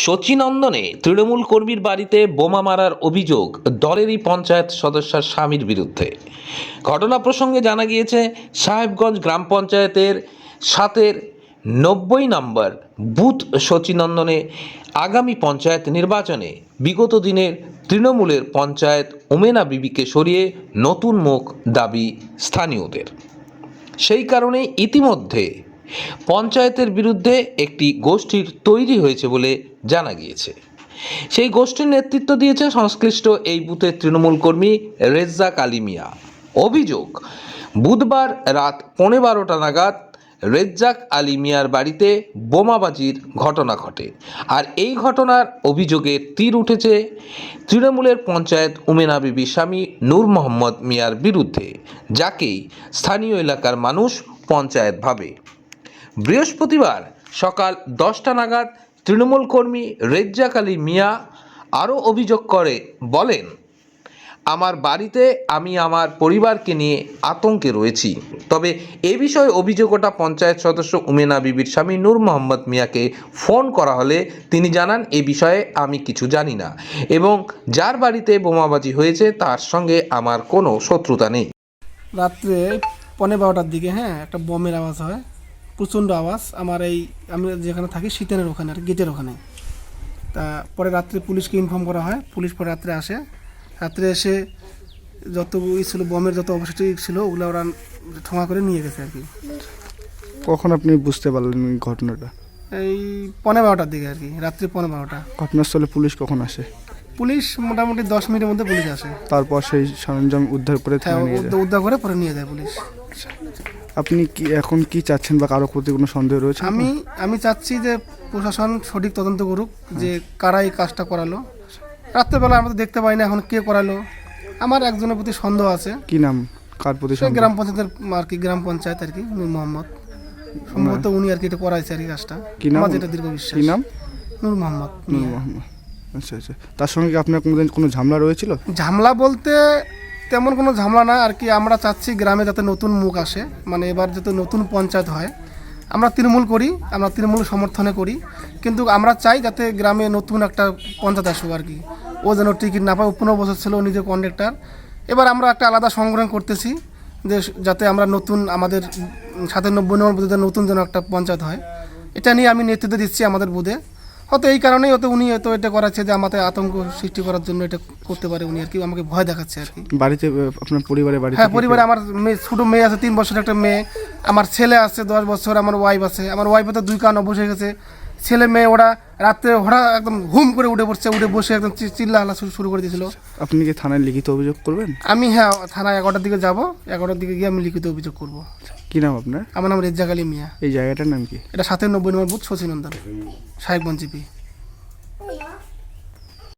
শচীনন্দনে তৃণমূল কর্মীর বাড়িতে বোমা মারার অভিযোগ দলেরই পঞ্চায়েত সদস্যের স্বামীর বিরুদ্ধে। ঘটনা প্রসঙ্গে জানা গিয়েছে, সাহেবগঞ্জ গ্রাম পঞ্চায়েতের 90 নম্বর বুথ শচীনন্দনে আগামী পঞ্চায়েত নির্বাচনে বিগত দিনের তৃণমূলের পঞ্চায়েত ওমেনা বিবিকে সরিয়ে নতুন মুখ দাবি স্থানীয়দের। সেই কারণে ইতিমধ্যে পঞ্চায়েতের বিরুদ্ধে একটি গোষ্ঠীর তৈরি হয়েছে বলে জানা গিয়েছে। সেই গোষ্ঠীর নেতৃত্ব দিয়েছে সংশ্লিষ্ট এই বুথের তৃণমূল কর্মী রেজ্জাক আলী মিয়া। অভিযোগ, বুধবার রাত 12:15 নাগাদ রেজ্জাক আলী মিয়ার বাড়িতে বোমাবাজির ঘটনা ঘটে। আর এই ঘটনার অভিযোগের তীর উঠেছে তৃণমূলের পঞ্চায়েত উমেনা বিবির স্বামী নূর মোহাম্মদ মিয়ার বিরুদ্ধে, যাকেই স্থানীয় এলাকার মানুষ পঞ্চায়েত ভাবে। বৃহস্পতিবার সকাল 10টা নাগাদ তৃণমূল কর্মী রেজ্জাক আলী মিয়া আরও অভিযোগ করে বলেন, আমার বাড়িতে আমি আমার পরিবারকে নিয়ে আতঙ্কে রয়েছি। তবে এ বিষয়ে অভিযোগ ওঠা পঞ্চায়েত সদস্য উমেনা বিবির স্বামী নূর মোহাম্মদ মিয়াকে ফোন করা হলে তিনি জানান, এ বিষয়ে আমি কিছু জানি না এবং যার বাড়িতে বোমাবাজি হয়েছে তার সঙ্গে আমার কোনো শত্রুতা নেই। রাত্রে 12:15টার দিকে একটা বমের আওয়াজ হয়, প্রচণ্ড আওয়াজ। আমি যেখানে থাকি শীতেনের ওখানে আর গেটের ওখানে। তা পরে রাত্রে পুলিশকে ইনফর্ম করা হয়। পুলিশ পরে রাত্রে আসে। রাত্রে এসে যত ছিল বমের যত অবশিষ্ট ছিল ওগুলো ওরা ঠোঙা করে নিয়ে গেছে আর কি। কখন আপনি বুঝতে পারলেন ঘটনাটা? এই 12:15টার দিকে আর কি, রাত্রি 12:15টা। ঘটনাস্থলে পুলিশ কখন আসে? পুলিশ মোটামুটি 10 মিনিটের মধ্যে পুলিশ আসে। তারপর সেই সরঞ্জাম উদ্ধার করে উদ্ধার করে পরে নিয়ে যায় পুলিশ। আপনি এখন কি চাচ্ছেন বা কারো প্রতি কোনো সন্দেহ রয়েছে? আমি চাচ্ছি যে প্রশাসন সঠিক তদন্ত করুক যে কারা এই কাজটা করালো। রাত্রেবেলা আমরা তো দেখতে পাই না এখন কে করালো। আমার একজনের প্রতি সন্দেহ আছে। কি নাম? কার প্রতি সন্দেহ? গ্রাম পঞ্চায়েতের আর কি, গ্রাম পঞ্চায়েত আর কি, নূর মোহাম্মদ। সম্ভবত উনি আর কি এটা করাইছে আর কি কাজটা। কি নাম? আমার যেটা দীর্ঘ বিশ্বাস। কি নাম? নূর মোহাম্মদ। নূর মোহাম্মদ। আচ্ছা। তার সঙ্গে কি আপনার কোনো ঝামেলা রয়েছিল? ঝামেলা বলতে তেমন কোনো ঝামেলা না আর কি। আমরা চাচ্ছি গ্রামে যাতে নতুন মুখ আসে, মানে এবার যাতে নতুন পঞ্চায়েত হয়। আমরা তৃণমূল করি, আমরা তৃণমূল সমর্থনে করি, কিন্তু আমরা চাই যাতে গ্রামে নতুন একটা পঞ্চায়েত আসুক আর কি। ও যেন টিকিট না পায়। 15 বছর ছিল নিজের কন্ডাক্টর। এবার আমরা একটা আলাদা সংগ্রাম করতেছি যে যাতে আমরা নতুন আমাদের 97 নম্বর বুথে নতুন যেন একটা পঞ্চায়েত হয়। এটা নিয়ে আমি নেতৃত্ব দিচ্ছি আমাদের বুথে। হয়তো এই কারণেই উনি এটা করাচ্ছে যে আমাদের আতঙ্ক সৃষ্টি করার জন্য এটা করতে পারে উনি আর কি, আমাকে ভয় দেখাচ্ছে আর কি। বাড়িতে আপনার পরিবারে? হ্যাঁ, পরিবারে আমার ছোটো মেয়ে আছে, 3 বছরের একটা মেয়ে। আমার ছেলে আছে 10 বছর। আমার ওয়াইফ আছে। আমার ওয়াইফে তো 2 কান অবশ হয়ে গেছে। ছেলে মেয়ে ওরা রাত্রে একদম হুম করে উঠে বসে একদম চিল্লাহাল্লা শুরু করে দিয়েছিল। আপনি কি থানায় লিখিত অভিযোগ করবেন? আমি থানায় 11টার দিকে যাব। 11টার দিকে গিয়ে আমি লিখিত অভিযোগ করব। কি নাম আপনার? আমার নাম রেজ্জাক আলী মিয়া। এই জায়গাটার নাম কি? এটা 90 নম্বর বুথ শচীনন্দন, সাহেবগঞ্জ জিপি।